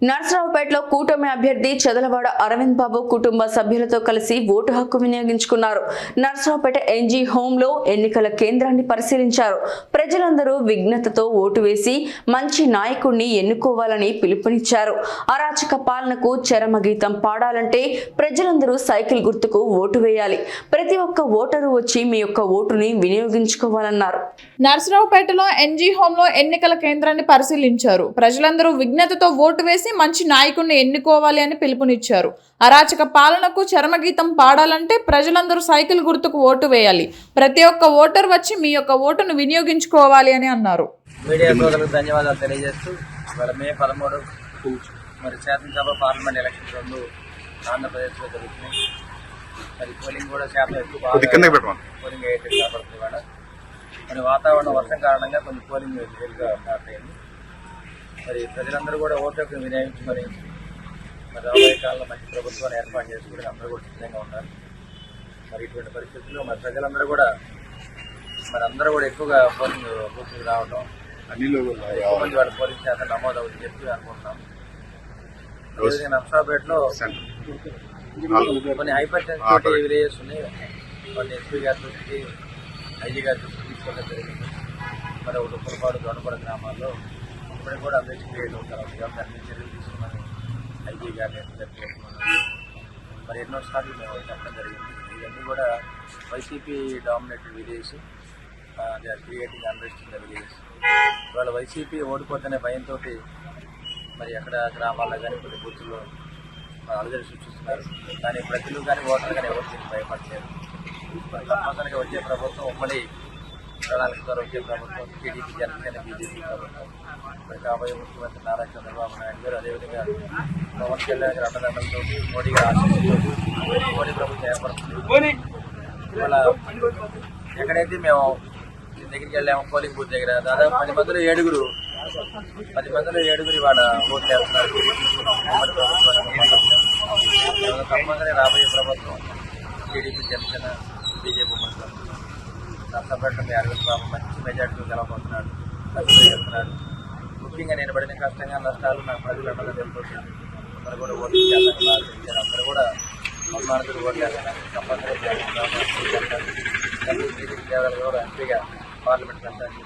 నర్సరావుపేటలో కూటమి అభ్యర్థి చదలవాడ అరవింద్ బాబు కుటుంబ సభ్యులతో కలిసి ఓటు హక్కు వినియోగించుకున్నారు. నర్సరావుపేట ఎన్జీ హోంలో ఎన్నికల కేంద్రాన్ని పరిశీలించారు. ప్రజలందరూ విఘ్నతతో ఓటు వేసి మంచి నాయకుడిని ఎన్నుకోవాలని పిలుపునిచ్చారు. అరాచక పాలనకు చరమగీతం పాడాలంటే ప్రజలందరూ సైకిల్ గుర్తుకు ఓటు వేయాలి. ప్రతి ఒక్క ఓటరు వచ్చి మీ యొక్క ఓటుని వినియోగించుకోవాలన్నారు. నర్సరావుపేటలో ఎన్జీ హోంలో ఎన్నికల కేంద్రాన్ని పరిశీలించారు. ప్రజలందరూ విఘ్నతతో ఓటు వేసి మంచి నాయకుడిని ఎన్నుకోవాలి అని పిలుపునిచ్చారు. అరాచక పాలనకు చరమగీతం పాడాలంటే ప్రజలందరూ సైకిల్ గుర్తుకు ఓటు వేయాలి. ప్రతి ఒక్క ఓటర్ వచ్చి మీ యొక్క ఓటును వినియోగించుకోవాలి అని అన్నారు. మీడియా సోదరులకు ధన్యవాదాలు తెలియజేస్తూ ఇవాళ మే 13 మరి శాసనసభ పార్లమెంట్ ఎలక్షన్ రెండు ఆంధ్రప్రదేశ్లో జరుగుతున్నాయి. మరి పోలింగ్ కూడా శాతం ఎక్కువ పోలింగ్ అయ్యేటట్టు కాబడుతుంది. ఇవాళ మరి వాతావరణం వర్షం కారణంగా కొంచెం పోలింగ్ లేట్గా స్టార్ట్ అయింది. మరి ప్రజలందరూ కూడా ఓటు హక్కును వినియోగించుకొని మరి రాబోయే కాలంలో మంచి ప్రభుత్వాన్ని ఏర్పాటు చేసుకుని అందరూ కూడా సిద్ధంగా ఉన్నారు. మరి ఇటువంటి పరిస్థితుల్లో మరి ప్రజలందరూ కూడా అందరూ కూడా ఎక్కువగా పోలింగ్ బూత్కి రావడం ఎక్కువ మంది వాళ్ళ పోలింగ్ శాతం నమోదు అవుతుందని చెప్పి అనుకుంటున్నాం. నర్సరావుపేటలో కొన్ని హైపర్ సెన్సిటివ్ విలేజెస్ ఉన్నాయి. కొన్ని ఎస్పీ గారి దృష్టికి ఐజీ గారి దృష్టికి తీసుకోవడం జరిగింది. మరి ఒక పురపాడు దొండపడ గ్రామాల్లో ఇప్పటికి కూడా అందరికీ క్రియేట్ అవుతారు. అన్ని చర్యలు తీసుకున్నాను ఐజీ గారిని జరుపుకుంటున్నాను. మరి ఎన్నోసార్లు మేము చెప్పడం జరిగింది. ఇవన్నీ కూడా YCP dominated village, they are creating unrest in the village. ఇవాళ వైసీపీ ఓడిపోతేనే భయంతో మరి అక్కడ గ్రామాల్లో కానీ కొన్ని బూతుల్లో అలజడి సృష్టిస్తున్నారు. కానీ ప్రజలు కానీ ఓటర్లు కానీ ఎవరు దీనికి భయపడలేదు. తప్పనిసరిగా వచ్చే ప్రభుత్వం ఉమ్మడి ప్రణాళిక ద్వారా వచ్చే ప్రభుత్వం టీడీపీ, జనసేన, బీజేపీ ప్రభుత్వం. మరి కాబోయే ముఖ్యమంత్రి నారా చంద్రబాబు నాయుడు గారు, అదేవిధంగా పవన్ కళ్యాణ్ గారి అండదండలతో మోడీ గారి ఆశీస్సులతో మోడీ ప్రభుత్వం ఏర్పడుతుంది. ఇవాళ ఎక్కడైతే మేము దగ్గరికి వెళ్ళాము పోలింగ్ బూత్ దగ్గర దాదాపు 10 మందిలో ఏడుగురు ఇవాళ ఓట్లు వేస్తున్నారు. తప్పనిసరిగా రాబోయే ప్రభుత్వం టీడీపీ, జనసేన, బీజేపీ ప్రభుత్వం. నర్సరావుపేటలో అరవింద్ బాబు మంచి మెజార్టీలో గెలవబోతున్నాడు, చెప్తున్నాడు. ముఖ్యంగా నేను పడిన కష్టంగా నష్టాలు నాకు ప్రజలు అన్నది తెలుపుతున్నాను. అందరూ కూడా ఓట్లు చేయాలని అందరూ కూడా అభిమానులు ఓట్లు వేయాలని కంపల్సరీ ఎంపీగా పార్లమెంట్ పెట్టాలని